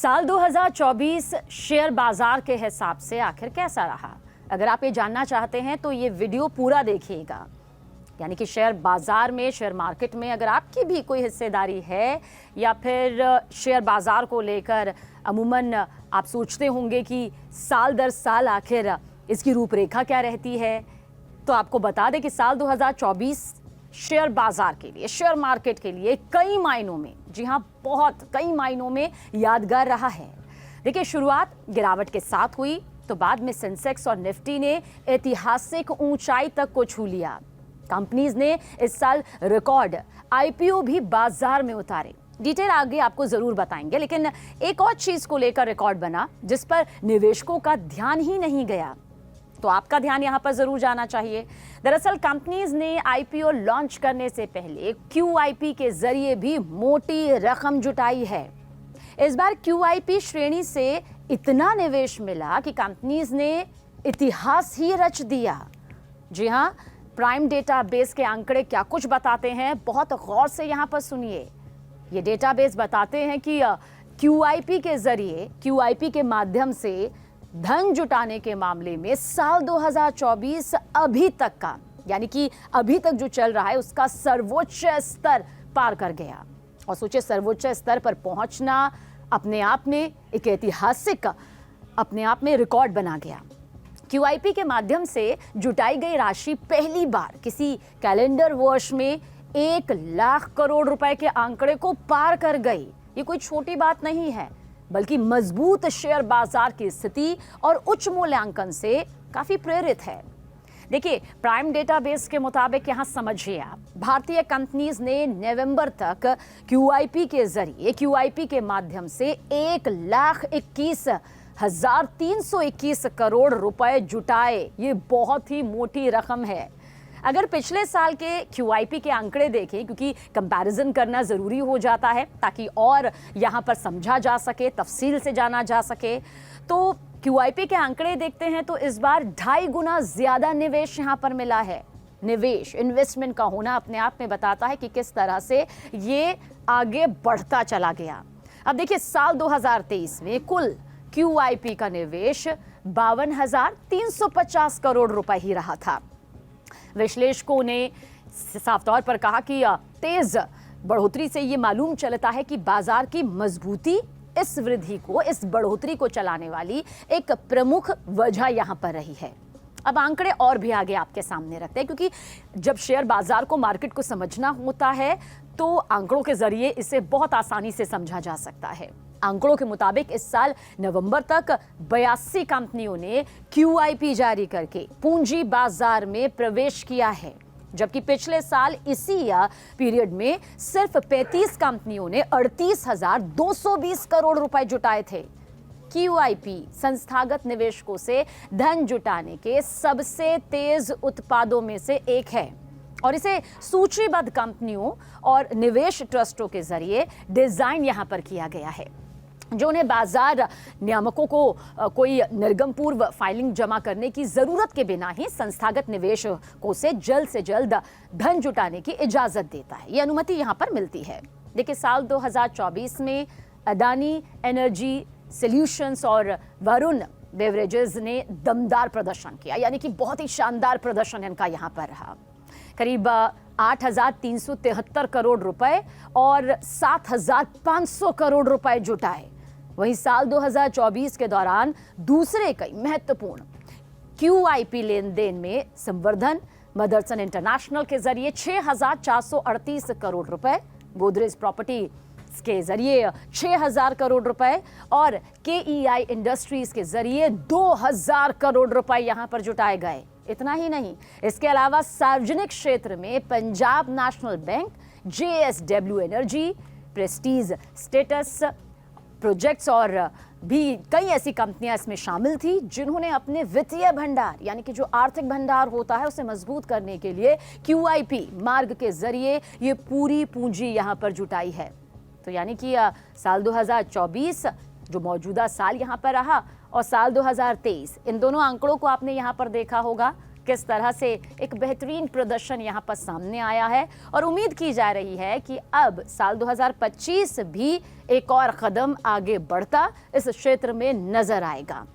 साल 2024 शेयर बाजार के हिसाब से आखिर कैसा रहा? अगर आप ये जानना चाहते हैं तो ये वीडियो पूरा देखिएगा। यानी कि शेयर बाजार में, शेयर मार्केट में अगर आपकी भी कोई हिस्सेदारी है या फिर शेयर बाजार को लेकर अमूमन आप सोचते होंगे कि साल दर साल आखिर इसकी रूपरेखा क्या रहती है, तो आपको बता दें कि साल 2024 शेयर बाजार के लिए, शेयर मार्केट के लिए कई मायनों में, जी हाँ बहुत कई मायनों में यादगार रहा है। देखिए, शुरुआत गिरावट के साथ हुई तो बाद में सेंसेक्स और निफ्टी ने ऐतिहासिक ऊंचाई तक को छू लिया। कंपनीज ने इस साल रिकॉर्ड आईपीओ भी बाजार में उतारे। डिटेल आगे आपको जरूर बताएंगे, लेकिन एक और चीज को लेकर रिकॉर्ड बना जिस पर निवेशकों का ध्यान ही नहीं गया, तो आपका ध्यान यहां पर जरूर जाना चाहिए। दरअसल कंपनीज ने आईपीओ लॉन्च करने से पहले क्यूआईपी के जरिए भी मोटी रकम जुटाई है। इस बार क्यूआईपी श्रेणी से इतना निवेश मिला कि कंपनीज ने इतिहास ही रच दिया। जी हां, प्राइम डेटाबेस के आंकड़े क्या कुछ बताते हैं, बहुत गौर से यहां पर सुनिए। ये डेटाबेस बताते हैं कि क्यूआईपी के जरिए, क्यूआईपी के माध्यम से धन जुटाने के मामले में साल 2024 अभी तक का, यानी कि अभी तक जो चल रहा है उसका सर्वोच्च स्तर पार कर गया। और सोचिए, सर्वोच्च स्तर पर पहुंचना अपने आप में एक ऐतिहासिक, अपने आप में रिकॉर्ड बना गया। क्यूआईपी के माध्यम से जुटाई गई राशि पहली बार किसी कैलेंडर वर्ष में 1,00,000 करोड़ रुपए के आंकड़े को पार कर गई। ये कोई छोटी बात नहीं है, बल्कि मजबूत शेयर बाजार की स्थिति और उच्च मूल्यांकन से काफी प्रेरित है। देखिए, प्राइम डेटाबेस के मुताबिक यहां समझिए आप, भारतीय कंपनीज ने नवंबर तक क्यूआईपी के जरिए, क्यूआईपी के माध्यम से 1,21,321 करोड़ रुपए जुटाए। ये बहुत ही मोटी रकम है। अगर पिछले साल के क्यूआईपी के आंकड़े देखें, क्योंकि कंपैरिजन करना जरूरी हो जाता है ताकि और यहां पर समझा जा सके, तफसील से जाना जा सके, तो क्यूआईपी के आंकड़े देखते हैं तो इस बार 2.5 गुना ज्यादा निवेश यहां पर मिला है। निवेश, इन्वेस्टमेंट का होना अपने आप में बताता है कि किस तरह से ये आगे बढ़ता चला गया। अब देखिए, साल 2023 में कुल क्यूआईपी का निवेश 52,350 करोड़ रुपए ही रहा था। विश्लेषकों ने साफ तौर पर कहा कि तेज बढ़ोतरी से यह मालूम चलता है कि बाजार की मजबूती इस वृद्धि को, इस बढ़ोतरी को चलाने वाली एक प्रमुख वजह यहां पर रही है। अब आंकड़े और भी आगे आपके सामने रखते हैं, क्योंकि जब शेयर बाजार को, मार्केट को समझना होता है तो आंकड़ों के जरिए इसे बहुत आसानी से समझा जा सकता है। आंकड़ों के मुताबिक इस साल नवंबर तक 82 कंपनियों ने क्यूआईपी जारी करके पूंजी बाजार में प्रवेश किया है, जबकि पिछले साल इसी पीरियड में सिर्फ 35 कंपनियों ने 38,220 करोड़ रुपए जुटाए थे। क्यूआईपी संस्थागत निवेशकों से धन जुटाने के सबसे तेज उत्पादों में से एक है और इसे सूचीबद्ध कंपनियों और निवेश ट्रस्टों के जरिए डिजाइन यहां पर किया गया है, जो उन्हें बाजार नियामकों को कोई निर्गम पूर्व फाइलिंग जमा करने की जरूरत के बिना ही संस्थागत निवेशकों से जल्द धन जुटाने की इजाजत देता है। यह अनुमति यहां पर मिलती है। देखिए, साल 2024 में अदानी एनर्जी सॉल्यूशंस और वरुण बेवरेजेस ने दमदार प्रदर्शन किया, यानी कि बहुत ही शानदार प्रदर्शन इनका यहां पर रहा। करीब 8,373 करोड़ रुपए और 7,500 करोड़ रुपए जुटाए। वहीं साल 2024 के दौरान दूसरे कई महत्वपूर्ण क्यूआईपी लेन देन में संवर्धन, मदरसन इंटरनेशनल के जरिए 6,438 करोड़ रुपए, गोदरेज प्रॉपर्टी के जरिए 6,000 करोड़ रुपए और केईआई इंडस्ट्रीज के जरिए 2,000 करोड़ रुपए यहां पर जुटाए गए। इतना ही नहीं, इसके अलावा सार्वजनिक क्षेत्र में Punjab national bank, JSW energy, Prestige status projects और भी कई ऐसी कंपनियां इसमें शामिल थी, जिन्होंने अपने वित्तीय भंडार, यानी कि जो आर्थिक भंडार होता है, उसे मजबूत करने के लिए क्यूआईपी मार्ग के जरिए ये पूरी पूंजी यहां पर जुटाई है। तो यानी कि साल 2024 जो मौजूदा साल यहां पर रहा और साल 2023, इन दोनों आंकड़ों को आपने यहां पर देखा होगा किस तरह से एक बेहतरीन प्रदर्शन यहाँ पर सामने आया है और उम्मीद की जा रही है कि अब साल 2025 भी एक और कदम आगे बढ़ता इस क्षेत्र में नजर आएगा।